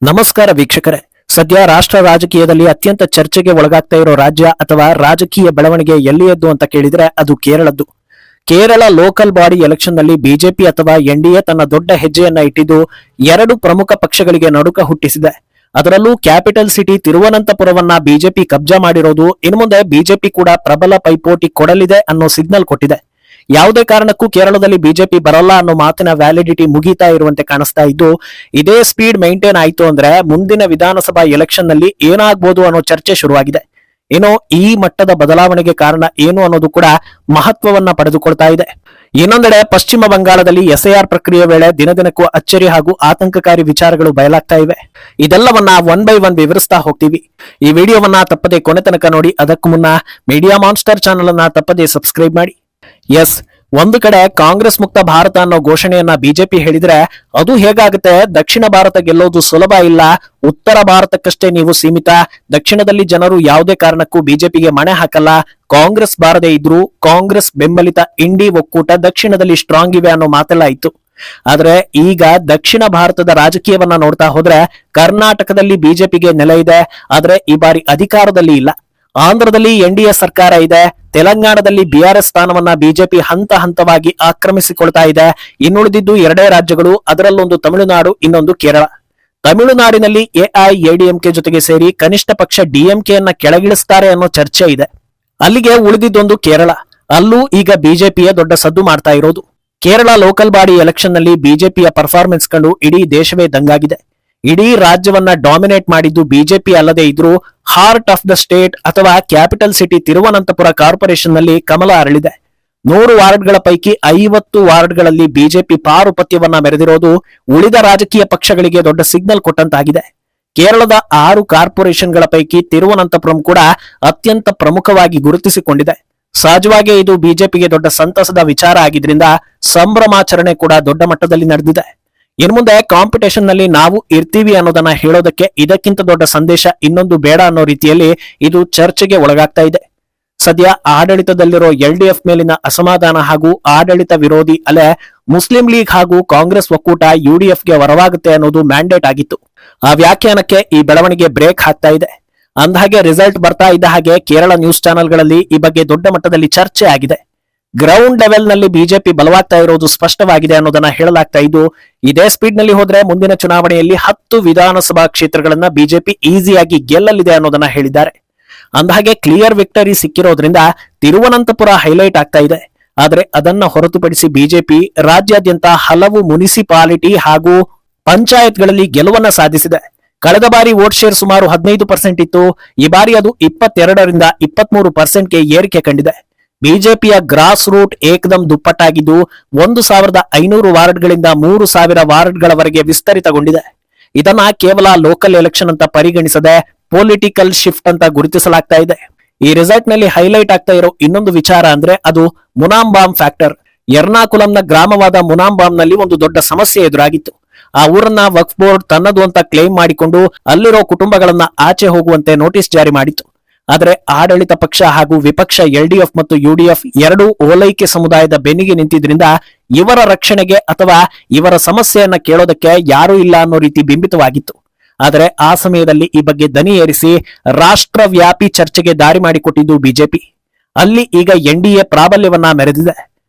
ನಮಸ್ಕಾರ ವೀಕ್ಷಕರೇ. ಸದ್ಯ ರಾಷ್ಟ್ರ ರಾಜಕೀಯದಲ್ಲಿ ಅತ್ಯಂತ ಚರ್ಚೆಗೆ ಒಳಗಾಗ್ತಾ ಇರೋ ರಾಜ್ಯ ಅಥವಾ ರಾಜಕೀಯ ಬೆಳವಣಿಗೆ ಎಲ್ಲಿಯದ್ದು ಅಂತ ಕೇಳಿದ್ರೆ ಅದು ಕೇರಳದ್ದು. ಕೇರಳ ಲೋಕಲ್ ಬಾಡಿ ಎಲೆಕ್ಷನ್ ನಲ್ಲಿ ಬಿಜೆಪಿ ಅಥವಾ ಎನ್ಡಿಎ ತನ್ನ ದೊಡ್ಡ ಹೆಜ್ಜೆಯನ್ನ ಇಟ್ಟಿದ್ದು ಎರಡು ಪ್ರಮುಖ ಪಕ್ಷಗಳಿಗೆ ನಡುಕ ಹುಟ್ಟಿಸಿದೆ. ಅದರಲ್ಲೂ ಕ್ಯಾಪಿಟಲ್ ಸಿಟಿ ತಿರುವನಂತಪುರವನ್ನ ಬಿಜೆಪಿ ಕಬ್ಜಾ ಮಾಡಿರೋದು ಇನ್ನು ಮುಂದೆ ಬಿಜೆಪಿ ಕೂಡ ಪ್ರಬಲ ಪೈಪೋಟಿ ಕೊಡಲಿದೆ ಅನ್ನೋ ಸಿಗ್ನಲ್ ಕೊಟ್ಟಿದೆ. ಯಾವುದೇ ಕಾರಣಕ್ಕೂ ಕೇರಳದಲ್ಲಿ ಬಿಜೆಪಿ ಬರಲ್ಲ ಅನ್ನೋ ಮಾತಿನ ವ್ಯಾಲಿಡಿಟಿ ಮುಗೀತಾ ಇರುವಂತೆ ಕಾಣಿಸ್ತಾ ಇದ್ದು, ಇದೇ ಸ್ಪೀಡ್ ಮೈಂಟೈನ್ ಆಯ್ತು ಅಂದ್ರೆ ಮುಂದಿನ ವಿಧಾನಸಭಾ ಎಲೆಕ್ಷನ್ ನಲ್ಲಿ ಏನಾಗ್ಬೋದು ಅನ್ನೋ ಚರ್ಚೆ ಶುರುವಾಗಿದೆ. ಏನೋ ಈ ಮಟ್ಟದ ಬದಲಾವಣೆಗೆ ಕಾರಣ ಏನು ಅನ್ನೋದು ಕೂಡ ಮಹತ್ವವನ್ನ ಪಡೆದುಕೊಳ್ತಾ ಇದೆ. ಇನ್ನೊಂದೆಡೆ ಪಶ್ಚಿಮ ಬಂಗಾಳದಲ್ಲಿ ಎಸ್ಐಆರ್ ಪ್ರಕ್ರಿಯೆ ವೇಳೆ ದಿನದಿನಕ್ಕೂ ಅಚ್ಚರಿ ಹಾಗೂ ಆತಂಕಕಾರಿ ವಿಚಾರಗಳು ಬಯಲಾಗ್ತಾ ಇವೆ. ಇದೆಲ್ಲವನ್ನ ಒನ್ ಬೈ ಒನ್ ವಿವರಿಸ್ತಾ ಹೋಗ್ತೀವಿ. ಈ ವಿಡಿಯೋವನ್ನ ತಪ್ಪದೆ ಕೊನೆ ತನಕ ನೋಡಿ. ಅದಕ್ಕೂ ಮುನ್ನ ಮೀಡಿಯಾ ಮಾನ್ಸ್ಟರ್ ಚಾನೆಲ್ ಅನ್ನ ತಪ್ಪದೆ ಸಬ್ಸ್ಕ್ರೈಬ್ ಮಾಡಿ. ಎಸ್, ಒಂದು ಕಡೆ ಕಾಂಗ್ರೆಸ್ ಮುಕ್ತ ಭಾರತ ಅನ್ನೋ ಘೋಷಣೆಯನ್ನ ಬಿಜೆಪಿ ಹೇಳಿದ್ರೆ ಅದು ಹೇಗಾಗುತ್ತೆ? ದಕ್ಷಿಣ ಭಾರತ ಗೆಲ್ಲೋದು ಸುಲಭ ಇಲ್ಲ, ಉತ್ತರ ಭಾರತಕ್ಕಷ್ಟೇ ನೀವು ಸೀಮಿತ, ದಕ್ಷಿಣದಲ್ಲಿ ಜನರು ಯಾವುದೇ ಕಾರಣಕ್ಕೂ ಬಿಜೆಪಿಗೆ ಮಣೆ ಹಾಕಲ್ಲ, ಕಾಂಗ್ರೆಸ್ ಬಾರದೇ ಇದ್ರು ಕಾಂಗ್ರೆಸ್ ಬೆಂಬಲಿತ ಇಂಡಿ ಒಕ್ಕೂಟ ದಕ್ಷಿಣದಲ್ಲಿ ಸ್ಟ್ರಾಂಗ್ ಇವೆ ಅನ್ನೋ ಮಾತೆಲ್ಲ ಇತ್ತು. ಆದ್ರೆ ಈಗ ದಕ್ಷಿಣ ಭಾರತದ ರಾಜಕೀಯವನ್ನ ನೋಡ್ತಾ ಹೋದ್ರೆ ಕರ್ನಾಟಕದಲ್ಲಿ ಬಿಜೆಪಿಗೆ ನೆಲೆ ಇದೆ, ಆದ್ರೆ ಈ ಬಾರಿ ಅಧಿಕಾರದಲ್ಲಿ ಇಲ್ಲ. ಆಂಧ್ರದಲ್ಲಿ ಎನ್ಡಿಎ ಸರ್ಕಾರ ಇದೆ, ತೆಲಂಗಾಣದಲ್ಲಿ ಬಿಆರ್ಎಸ್ ಸ್ಥಾನವನ್ನ ಬಿಜೆಪಿ ಹಂತ ಹಂತವಾಗಿ ಆಕ್ರಮಿಸಿಕೊಳ್ತಾ ಇದೆ. ಇನ್ನುಳಿದಿದ್ದು ಎರಡೇ ರಾಜ್ಯಗಳು, ಅದರಲ್ಲೊಂದು ತಮಿಳುನಾಡು, ಇನ್ನೊಂದು ಕೇರಳ. ತಮಿಳುನಾಡಿನಲ್ಲಿ ಎಐಎಡಿಎಂಕೆ ಜೊತೆಗೆ ಸೇರಿ ಕನಿಷ್ಠ ಪಕ್ಷ ಡಿಎಂಕೆಯನ್ನ ಕೆಳಗಿಳಿಸ್ತಾರೆ ಅನ್ನೋ ಚರ್ಚೆ ಇದೆ. ಅಲ್ಲಿಗೆ ಉಳಿದಿದ್ದೊಂದು ಕೇರಳ, ಅಲ್ಲೂ ಈಗ ಬಿಜೆಪಿಯ ದೊಡ್ಡ ಸದ್ದು ಮಾಡ್ತಾ ಇರೋದು. ಕೇರಳ ಲೋಕಲ್ ಬಾಡಿ ಎಲೆಕ್ಷನ್ ನಲ್ಲಿ ಬಿಜೆಪಿಯ ಪರ್ಫಾರ್ಮೆನ್ಸ್ ಕಂಡು ಇಡೀ ದೇಶವೇ ದಂಗಾಗಿದೆ. ಇಡೀ ರಾಜ್ಯವನ್ನ ಡಾಮಿನೇಟ್ ಮಾಡಿದ್ದು ಬಿಜೆಪಿ ಅಲ್ಲದೆ ಇದ್ರೂ ಹಾರ್ಟ್ ಆಫ್ ದ ಸ್ಟೇಟ್ ಅಥವಾ ಕ್ಯಾಪಿಟಲ್ ಸಿಟಿ ತಿರುವನಂತಪುರ ಕಾರ್ಪೊರೇಷನ್ ನಲ್ಲಿ ಕಮಲ ಅರಳಿದೆ. 100 ವಾರ್ಡ್ಗಳ ಪೈಕಿ 50 ವಾರ್ಡ್ಗಳಲ್ಲಿ ಬಿಜೆಪಿ ಪಾರುಪತ್ಯವನ್ನ ಮೆರೆದಿರೋದು ಉಳಿದ ರಾಜಕೀಯ ಪಕ್ಷಗಳಿಗೆ ದೊಡ್ಡ ಸಿಗ್ನಲ್ ಕೊಟ್ಟಂತಾಗಿದೆ. ಕೇರಳದ 6 ಕಾರ್ಪೊರೇಷನ್ಗಳ ಪೈಕಿ ತಿರುವನಂತಪುರಂ ಕೂಡ ಅತ್ಯಂತ ಪ್ರಮುಖವಾಗಿ ಗುರುತಿಸಿಕೊಂಡಿದೆ. ಸಹಜವಾಗಿ ಇದು ಬಿಜೆಪಿಗೆ ದೊಡ್ಡ ಸಂತಸದ ವಿಚಾರ ಆಗಿದ್ರಿಂದ ಸಂಭ್ರಮಾಚರಣೆ ಕೂಡ ದೊಡ್ಡ ಮಟ್ಟದಲ್ಲಿ ನಡೆದಿದೆ. ಇನ್ನು ಮುಂದೆ ಕಾಂಪಿಟೇಷನ್ ನಲ್ಲಿ ನಾವು ಇರ್ತೀವಿ ಅನ್ನೋದನ್ನ ಹೇಳೋದಕ್ಕೆ ಇದಕ್ಕಿಂತ ದೊಡ್ಡ ಸಂದೇಶ ಇನ್ನೊಂದು ಬೇಡ ಅನ್ನೋ ರೀತಿಯಲ್ಲಿ ಇದು ಚರ್ಚೆಗೆ ಒಳಗಾಗ್ತಾ ಇದೆ. ಸದ್ಯ ಆಡಳಿತದಲ್ಲಿರೋ ಎಲ್ಡಿಎಫ್ ಮೇಲಿನ ಅಸಮಾಧಾನ ಹಾಗೂ ಆಡಳಿತ ವಿರೋಧಿ ಅಲೆ ಮುಸ್ಲಿಂ ಲೀಗ್ ಹಾಗೂ ಕಾಂಗ್ರೆಸ್ ಒಕ್ಕೂಟ ಯುಡಿಎಫ್ಗೆ ವರವಾಗುತ್ತೆ ಅನ್ನೋದು ಮ್ಯಾಂಡೇಟ್ ಆಗಿತ್ತು. ಆ ವ್ಯಾಖ್ಯಾನಕ್ಕೆ ಈ ಬೆಳವಣಿಗೆ ಬ್ರೇಕ್ ಹಾಕ್ತಾ ಇದೆ. ಅಂದಹಾಗೆ ರಿಸಲ್ಟ್ ಬರ್ತಾ ಇದ್ದ ಹಾಗೆ ಕೇರಳ ನ್ಯೂಸ್ ಚಾನೆಲ್ಗಳಲ್ಲಿ ಈ ಬಗ್ಗೆ ದೊಡ್ಡ ಮಟ್ಟದಲ್ಲಿ ಚರ್ಚೆ ಆಗಿದೆ. ಗ್ರೌಂಡ್ ಲೆವೆಲ್ ನಲ್ಲಿ ಬಿಜೆಪಿ ಬಲವಾಗ್ತಾ ಇರೋದು ಸ್ಪಷ್ಟವಾಗಿದೆ ಅನ್ನೋದನ್ನ ಹೇಳಲಾಗ್ತಾ ಇದ್ದು, ಇದೇ ಸ್ಪೀಡ್ ನಲ್ಲಿ ಹೋದ್ರೆ ಮುಂದಿನ ಚುನಾವಣೆಯಲ್ಲಿ 10 ವಿಧಾನಸಭಾ ಕ್ಷೇತ್ರಗಳನ್ನ ಬಿಜೆಪಿ ಈಸಿಯಾಗಿ ಗೆಲ್ಲಲಿದೆ ಅನ್ನೋದನ್ನ ಹೇಳಿದ್ದಾರೆ. ಅಂದಹಾಗೆ ಕ್ಲಿಯರ್ ವಿಕ್ಟರಿ ಸಿಕ್ಕಿರೋದ್ರಿಂದ ತಿರುವನಂತಪುರ ಹೈಲೈಟ್ ಆಗ್ತಾ ಇದೆ. ಆದ್ರೆ ಅದನ್ನ ಹೊರತುಪಡಿಸಿ ಬಿಜೆಪಿ ರಾಜ್ಯಾದ್ಯಂತ ಹಲವು ಮುನಿಸಿಪಾಲಿಟಿ ಹಾಗೂ ಪಂಚಾಯತ್ಗಳಲ್ಲಿ ಗೆಲುವನ್ನ ಸಾಧಿಸಿದೆ. ಕಳೆದ ಬಾರಿ ವೋಟ್ ಶೇರ್ ಸುಮಾರು 15% ಇತ್ತು. ಈ ಬಾರಿ ಅದು 22ರಿಂದ 23%ಗೆ ಏರಿಕೆ ಕಂಡಿದೆ. ಬಿಜೆಪಿಯ ಗ್ರಾಸ್ ರೂಟ್ ಏಕದಂ ದುಪ್ಪಟ್ಟಾಗಿದ್ದು 1500 ವಾರ್ಡ್ಗಳಿಂದ 3000 ವಾರ್ಡ್ಗಳವರೆಗೆ ವಿಸ್ತರಿತಗೊಂಡಿದೆ. ಇದನ್ನ ಕೇವಲ ಲೋಕಲ್ ಎಲೆಕ್ಷನ್ ಅಂತ ಪರಿಗಣಿಸದೆ ಪೊಲಿಟಿಕಲ್ ಶಿಫ್ಟ್ ಅಂತ ಗುರುತಿಸಲಾಗ್ತಾ ಇದೆ. ಈ ರಿಸಲ್ಟ್ ನಲ್ಲಿ ಹೈಲೈಟ್ ಆಗ್ತಾ ಇರೋ ಇನ್ನೊಂದು ವಿಚಾರ ಅಂದ್ರೆ ಅದು ಮುನಾಂಬಾಮ್ ಫ್ಯಾಕ್ಟರ್. ಎರ್ನಾಕುಲಂನ ಗ್ರಾಮವಾದ ಮುನಾಂಬಾಮ್ನಲ್ಲಿ ಒಂದು ದೊಡ್ಡ ಸಮಸ್ಯೆ ಎದುರಾಗಿತ್ತು. ಆ ಊರನ್ನ ವಕ್ಫ್ ಬೋರ್ಡ್ ತನ್ನದು ಅಂತ ಕ್ಲೇಮ್ ಮಾಡಿಕೊಂಡು ಅಲ್ಲಿರೋ ಕುಟುಂಬಗಳನ್ನ ಆಚೆ ಹೋಗುವಂತೆ ನೋಟಿಸ್ ಜಾರಿ ಮಾಡಿತ್ತು. ಆದರೆ ಆಡಳಿತ ಪಕ್ಷ ಹಾಗೂ ವಿಪಕ್ಷ ಎಲ್ಡಿಎಫ್ ಮತ್ತು ಯುಡಿಎಫ್ ಎರಡೂ ಓಲೈಕೆ ಸಮುದಾಯದ ಬೆನ್ನಿಗೆ ನಿಂತಿದ್ರಿಂದ ಇವರ ರಕ್ಷಣೆಗೆ ಅಥವಾ ಇವರ ಸಮಸ್ಯೆಯನ್ನ ಕೇಳೋದಕ್ಕೆ ಯಾರೂ ಇಲ್ಲ ಅನ್ನೋ ರೀತಿ ಬಿಂಬಿತವಾಗಿತ್ತು. ಆದರೆ ಆ ಸಮಯದಲ್ಲಿ ಈ ಬಗ್ಗೆ ದನಿ ಏರಿಸಿ ರಾಷ್ಟ್ರವ್ಯಾಪಿ ಚರ್ಚೆಗೆ ದಾರಿ ಮಾಡಿಕೊಟ್ಟಿದ್ದು ಬಿಜೆಪಿ. ಅಲ್ಲಿ ಈಗ ಎನ್ಡಿಎ ಪ್ರಾಬಲ್ಯವನ್ನ ಮೆರೆದಿದೆ.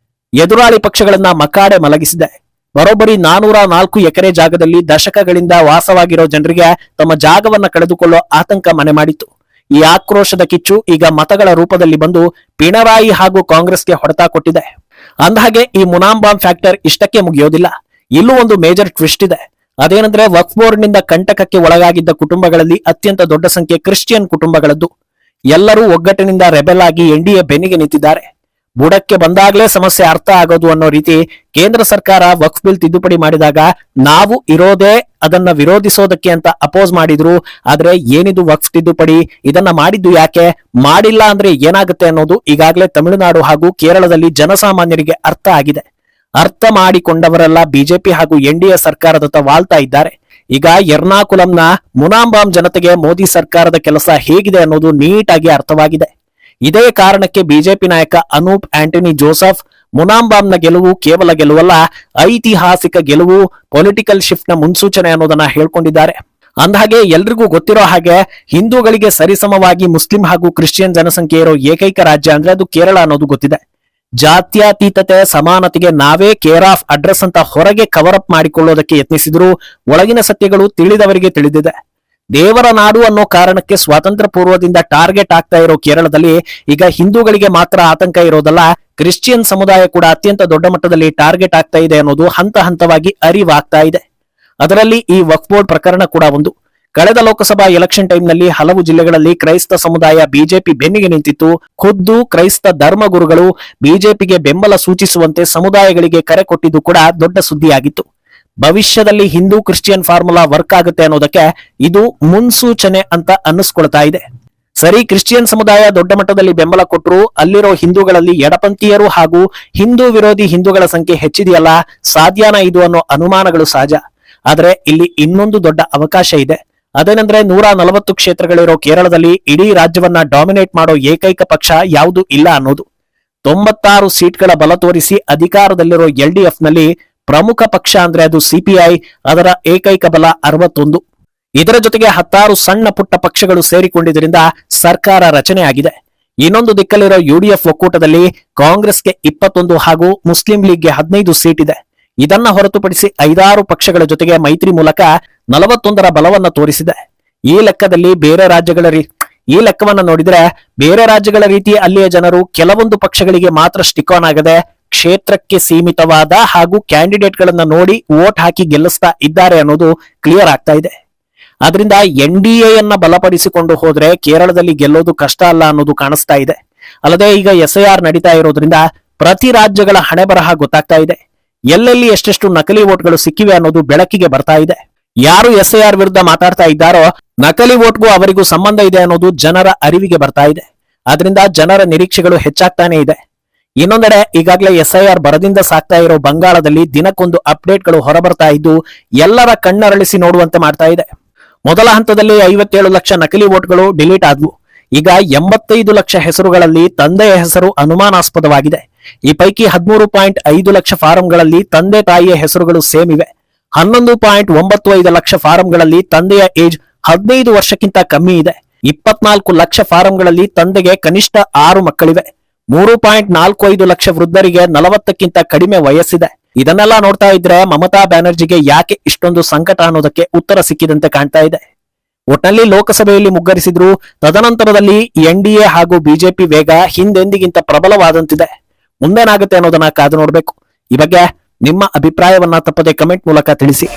ಎದುರಾಳಿ ಪಕ್ಷಗಳನ್ನ ಮಕಾಡೆ ಮಲಗಿಸಿದೆ. ಬರೋಬ್ಬರಿ 404 ಎಕರೆ ಜಾಗದಲ್ಲಿ ದಶಕಗಳಿಂದ ವಾಸವಾಗಿರೋ ಜನರಿಗೆ ತಮ್ಮ ಜಾಗವನ್ನ ಕಳೆದುಕೊಳ್ಳೋ ಆತಂಕ ಮನೆ ಮಾಡಿತ್ತು. ಈ ಆಕ್ರೋಶದ ಕಿಚ್ಚು ಈಗ ಮತಗಳ ರೂಪದಲ್ಲಿ ಬಂದು ಪಿಣರಾಯಿ ಹಾಗೂ ಕಾಂಗ್ರೆಸ್ಗೆ ಹೊಡೆತ ಕೊಟ್ಟಿದೆ. ಅಂದಹಾಗೆ ಈ ಮುನಾಂಬಾಮ್ ಫ್ಯಾಕ್ಟರ್ ಇಷ್ಟಕ್ಕೆ ಮುಗಿಯೋದಿಲ್ಲ. ಇಲ್ಲೂ ಒಂದು ಮೇಜರ್ ಟ್ವಿಸ್ಟ್ ಇದೆ. ಅದೇನಂದ್ರೆ ವಕ್ಫ್ ಬೋರ್ಡ್ ನಿಂದ ಕಂಟಕಕ್ಕೆ ಒಳಗಾಗಿದ್ದ ಕುಟುಂಬಗಳಲ್ಲಿ ಅತ್ಯಂತ ದೊಡ್ಡ ಸಂಖ್ಯೆ ಕ್ರಿಶ್ಚಿಯನ್ ಕುಟುಂಬಗಳದ್ದು. ಎಲ್ಲರೂ ಒಗ್ಗಟ್ಟಿನಿಂದ ರೆಬೆಲ್ ಆಗಿ ಎನ್ಡಿಎ ಬೆನ್ನಿಗೆ ನಿಂತಿದ್ದಾರೆ. ಬುಡಕ್ಕೆ ಬಂದಾಗಲೇ ಸಮಸ್ಯೆ ಅರ್ಥ ಆಗೋದು ಅನ್ನೋ ರೀತಿ ಕೇಂದ್ರ ಸರ್ಕಾರ ವಕ್ಫ್ ಬಿಲ್ ತಿದ್ದುಪಡಿ ಮಾಡಿದಾಗ ನಾವು ಇರೋದೇ ಅದನ್ನ ವಿರೋಧಿಸೋದಕ್ಕೆ ಅಂತ ಅಪೋಸ್ ಮಾಡಿದ್ರು. ಆದ್ರೆ ಏನಿದು ವಕ್ಫ್ ತಿದ್ದುಪಡಿ, ಇದನ್ನ ಮಾಡಿದ್ದು ಯಾಕೆ, ಮಾಡಿಲ್ಲ ಅಂದ್ರೆ ಏನಾಗುತ್ತೆ ಅನ್ನೋದು ಈಗಾಗಲೇ ತಮಿಳುನಾಡು ಹಾಗೂ ಕೇರಳದಲ್ಲಿ ಜನಸಾಮಾನ್ಯರಿಗೆ ಅರ್ಥ ಆಗಿದೆ. ಅರ್ಥ ಮಾಡಿಕೊಂಡವರೆಲ್ಲ ಬಿಜೆಪಿ ಹಾಗೂ ಎನ್ಡಿಎ ಸರ್ಕಾರದತ್ತ ವಾಲ್ತಾ ಇದ್ದಾರೆ. ಈಗ ಎರ್ನಾಕುಲಂನ ಮುನಾಂಬಾಮ್ ಜನತೆಗೆ ಮೋದಿ ಸರ್ಕಾರದ ಕೆಲಸ ಹೇಗಿದೆ ಅನ್ನೋದು ನೀಟಾಗಿ ಅರ್ಥವಾಗಿದೆ. ಇದೇ ಕಾರಣಕ್ಕೆ ಬಿಜೆಪಿ ನಾಯಕ ಅನೂಪ್ ಆಂಟನಿ ಜೋಸೆಫ್ ಮುನಾಂಬಾಮ್ನ ಗೆಲುವು ಕೇವಲ ಗೆಲುವಲ್ಲ, ಐತಿಹಾಸಿಕ ಗೆಲುವು, ಪೊಲಿಟಿಕಲ್ ಶಿಫ್ಟ್ ನ ಮುನ್ಸೂಚನೆ ಅನ್ನೋದನ್ನ ಹೇಳ್ಕೊಂಡಿದ್ದಾರೆ. ಅಂದಹಾಗೆ ಎಲ್ರಿಗೂ ಗೊತ್ತಿರೋ ಹಾಗೆ ಹಿಂದೂಗಳಿಗೆ ಸರಿಸಮವಾಗಿ ಮುಸ್ಲಿಂ ಹಾಗೂ ಕ್ರಿಶ್ಚಿಯನ್ ಜನಸಂಖ್ಯೆ ಇರೋ ಏಕೈಕ ರಾಜ್ಯ ಅಂದ್ರೆ ಅದು ಕೇರಳ ಅನ್ನೋದು ಗೊತ್ತಿದೆ. ಜಾತ್ಯತೀತತೆ ಸಮಾನತೆಗೆ ನಾವೇ ಕೇರ್ ಆಫ್ ಅಡ್ರೆಸ್ ಅಂತ ಹೊರಗೆ ಕವರ್ ಅಪ್ ಮಾಡಿಕೊಳ್ಳೋದಕ್ಕೆ ಯತ್ನಿಸಿದ್ರು ಒಳಗಿನ ಸತ್ಯಗಳು ತಿಳಿದವರಿಗೆ ತಿಳಿದಿದೆ. ದೇವರ ನಾಡು ಅನ್ನೋ ಕಾರಣಕ್ಕೆ ಸ್ವಾತಂತ್ರ್ಯ ಪೂರ್ವದಿಂದ ಟಾರ್ಗೆಟ್ ಆಗ್ತಾ ಇರೋ ಕೇರಳದಲ್ಲಿ ಈಗ ಹಿಂದೂಗಳಿಗೆ ಮಾತ್ರ ಆತಂಕ ಇರೋದಲ್ಲ, ಕ್ರಿಶ್ಚಿಯನ್ ಸಮುದಾಯ ಕೂಡ ಅತ್ಯಂತ ದೊಡ್ಡ ಮಟ್ಟದಲ್ಲಿ ಟಾರ್ಗೆಟ್ ಆಗ್ತಾ ಇದೆ ಅನ್ನೋದು ಹಂತ ಹಂತವಾಗಿ ಅರಿವಾಗ್ತಾ ಇದೆ. ಅದರಲ್ಲಿ ಈ ವಕ್ಫ್ ಬೋರ್ಡ್ ಪ್ರಕರಣ ಕೂಡ ಒಂದು. ಕಳೆದ ಲೋಕಸಭಾ ಎಲೆಕ್ಷನ್ ಟೈಮ್ನಲ್ಲಿ ಹಲವು ಜಿಲ್ಲೆಗಳಲ್ಲಿ ಕ್ರೈಸ್ತ ಸಮುದಾಯ ಬಿಜೆಪಿ ಬೆನ್ನಿಗೆ ನಿಂತಿತ್ತು. ಖುದ್ದು ಕ್ರೈಸ್ತ ಧರ್ಮಗುರುಗಳು ಬಿಜೆಪಿಗೆ ಬೆಂಬಲ ಸೂಚಿಸುವಂತೆ ಸಮುದಾಯಗಳಿಗೆ ಕರೆ ಕೊಟ್ಟಿದ್ದು ಕೂಡ ದೊಡ್ಡ ಸುದ್ದಿಯಾಗಿತ್ತು. ಭವಿಷ್ಯದಲ್ಲಿ ಹಿಂದೂ ಕ್ರಿಶ್ಚಿಯನ್ ಫಾರ್ಮುಲಾ ವರ್ಕ್ ಆಗುತ್ತೆ ಅನ್ನೋದಕ್ಕೆ ಇದು ಮುನ್ಸೂಚನೆ ಅಂತ ಅನ್ನಿಸ್ಕೊಳ್ತಾ ಇದೆ. ಸರಿ, ಕ್ರಿಶ್ಚಿಯನ್ ಸಮುದಾಯ ದೊಡ್ಡ ಮಟ್ಟದಲ್ಲಿ ಬೆಂಬಲ ಕೊಟ್ಟರು, ಅಲ್ಲಿರೋ ಹಿಂದೂಗಳಲ್ಲಿ ಎಡಪಂಥೀಯರು ಹಾಗೂ ಹಿಂದೂ ವಿರೋಧಿ ಹಿಂದೂಗಳ ಸಂಖ್ಯೆ ಹೆಚ್ಚಿದೆಯಲ್ಲ, ಸಾಧ್ಯನಾ ಇದು ಅನ್ನೋ ಅನುಮಾನಗಳು ಸಹಜ. ಆದ್ರೆ ಇಲ್ಲಿ ಇನ್ನೊಂದು ದೊಡ್ಡ ಅವಕಾಶ ಇದೆ. ಅದೇನೆಂದ್ರೆ 140 ಕ್ಷೇತ್ರಗಳಿರೋ ಕೇರಳದಲ್ಲಿ ಇಡೀ ರಾಜ್ಯವನ್ನ ಡಾಮಿನೇಟ್ ಮಾಡೋ ಏಕೈಕ ಪಕ್ಷ ಯಾವುದು ಇಲ್ಲ ಅನ್ನೋದು. 96 ಸೀಟ್ಗಳ ಬಲ ತೋರಿಸಿ ಅಧಿಕಾರದಲ್ಲಿರೋ LDF ನಲ್ಲಿ ಪ್ರಮುಖ ಪಕ್ಷ ಅಂದ್ರೆ ಅದು ಸಿಪಿಐ, ಅದರ ಏಕೈಕ ಬಲ 61. ಇದರ ಜೊತೆಗೆ 16 ಸಣ್ಣ ಪುಟ್ಟ ಪಕ್ಷಗಳು ಸೇರಿಕೊಂಡಿದ್ದರಿಂದ ಸರ್ಕಾರ ರಚನೆ ಆಗಿದೆ. ಇನ್ನೊಂದು ದಿಕ್ಕಲ್ಲಿರೋ UDF ಒಕ್ಕೂಟದಲ್ಲಿ ಕಾಂಗ್ರೆಸ್ಗೆ 21 ಹಾಗೂ ಮುಸ್ಲಿಂ ಲೀಗ್ಗೆ 15 ಸೀಟ್ ಇದೆ. ಇದನ್ನ ಹೊರತುಪಡಿಸಿ 5-6 ಪಕ್ಷಗಳ ಜೊತೆಗೆ ಮೈತ್ರಿ ಮೂಲಕ 41ರ ಬಲವನ್ನ ತೋರಿಸಿದೆ. ಈ ಲೆಕ್ಕವನ್ನ ನೋಡಿದ್ರೆ ಬೇರೆ ರಾಜ್ಯಗಳ ರೀತಿ ಅಲ್ಲಿಯ ಜನರು ಕೆಲವೊಂದು ಪಕ್ಷಗಳಿಗೆ ಮಾತ್ರ ಸ್ಟಿಕ್ ಆನ್ ಆಗದೆ ಕ್ಷೇತ್ರಕ್ಕೆ ಸೀಮಿತವಾದ ಹಾಗೂ ಕ್ಯಾಂಡಿಡೇಟ್ ಗಳನ್ನ ನೋಡಿ ವೋಟ್ ಹಾಕಿ ಗೆಲ್ಲಿಸ್ತಾ ಇದ್ದಾರೆ ಅನ್ನೋದು ಕ್ಲಿಯರ್ ಆಗ್ತಾ ಇದೆ. ಆದ್ರಿಂದ NDAಯನ್ನ ಬಲಪಡಿಸಿಕೊಂಡು ಹೋದ್ರೆ ಕೇರಳದಲ್ಲಿ ಗೆಲ್ಲೋದು ಕಷ್ಟ ಅಲ್ಲ ಅನ್ನೋದು ಕಾಣಿಸ್ತಾ ಇದೆ. ಅಲ್ಲದೆ ಈಗ SIR ನಡೀತಾ ಇರೋದ್ರಿಂದ ಪ್ರತಿ ರಾಜ್ಯಗಳ ಹಣೆ ಬರಹ ಗೊತ್ತಾಗ್ತಾ ಇದೆ. ಎಲ್ಲೆಲ್ಲಿ ಎಷ್ಟೆಷ್ಟು ನಕಲಿ ವೋಟ್ಗಳು ಸಿಕ್ಕಿವೆ ಅನ್ನೋದು ಬೆಳಕಿಗೆ ಬರ್ತಾ ಇದೆ. ಯಾರು SIR ವಿರುದ್ಧ ಮಾತಾಡ್ತಾ ಇದ್ದಾರೋ ನಕಲಿ ವೋಟ್ಗೂ ಅವರಿಗೂ ಸಂಬಂಧ ಇದೆ ಅನ್ನೋದು ಜನರ ಅರಿವಿಗೆ ಬರ್ತಾ ಇದೆ. ಆದ್ರಿಂದ ಜನರ ನಿರೀಕ್ಷೆಗಳು ಹೆಚ್ಚಾಗ್ತಾನೆ ಇದೆ. ಇನ್ನೊಂದೆಡೆ ಈಗಾಗಲೇ SIR ಬರದಿಂದ ಸಾಕ್ತಾ ಇರೋ ಬಂಗಾಳದಲ್ಲಿ ದಿನಕ್ಕೊಂದು ಅಪ್ಡೇಟ್ಗಳು ಹೊರಬರ್ತಾ ಇದ್ದು ಎಲ್ಲರ ಕಣ್ಣರಳಿಸಿ ನೋಡುವಂತೆ ಮಾಡ್ತಾ ಇದೆ. ಮೊದಲ ಹಂತದಲ್ಲಿ 57 ಲಕ್ಷ ನಕಲಿ ವೋಟ್ಗಳು ಡಿಲೀಟ್ ಆದ್ವು. ಈಗ 85 ಲಕ್ಷ ಹೆಸರುಗಳಲ್ಲಿ ತಂದೆಯ ಹೆಸರು ಅನುಮಾನಾಸ್ಪದವಾಗಿದೆ. ಈ ಪೈಕಿ 13.5 ಲಕ್ಷ ಫಾರಂಗಳಲ್ಲಿ ತಂದೆ ತಾಯಿಯ ಹೆಸರುಗಳು ಸೇಮ್ ಇವೆ. 11.95 ಲಕ್ಷ ಫಾರಂಗಳಲ್ಲಿ ತಂದೆಯ ಏಜ್ 15 ವರ್ಷಕ್ಕಿಂತ ಕಮ್ಮಿ ಇದೆ. 24 ಲಕ್ಷ ಫಾರಂಗಳಲ್ಲಿ ತಂದೆಗೆ ಕನಿಷ್ಠ 6 ಮಕ್ಕಳಿವೆ. 3.45 ಲಕ್ಷ ವೃದ್ಧರಿಗೆ 40ಕ್ಕಿಂತ ಕಡಿಮೆ ವಯಸ್ಸಿದೆ. ಇದನ್ನೆಲ್ಲ ನೋಡ್ತಾ ಇದ್ರೆ ಮಮತಾ ಬ್ಯಾನರ್ಜಿಗೆ ಯಾಕೆ ಇಷ್ಟೊಂದು ಸಂಕಟ ಅನ್ನೋದಕ್ಕೆ ಉತ್ತರ ಸಿಕ್ಕಿದಂತೆ ಕಾಣ್ತಾ ಇದೆ. ಒಟ್ನಲ್ಲಿ ಲೋಕಸಭೆಯಲ್ಲಿ ಮುಗ್ಗರಿಸಿದ್ರು, ತದನಂತರದಲ್ಲಿ NDA ಹಾಗೂ ಬಿಜೆಪಿ ವೇಗ ಹಿಂದೆಂದಿಗಿಂತ ಪ್ರಬಲವಾದಂತಿದೆ. ಮುಂದೇನಾಗುತ್ತೆ ಅನ್ನೋದನ್ನ ಕಾದು ನೋಡ್ಬೇಕು. ಈ ಬಗ್ಗೆ ನಿಮ್ಮ ಅಭಿಪ್ರಾಯವನ್ನ ತಪ್ಪದೆ ಕಮೆಂಟ್ ಮೂಲಕ ತಿಳಿಸಿ.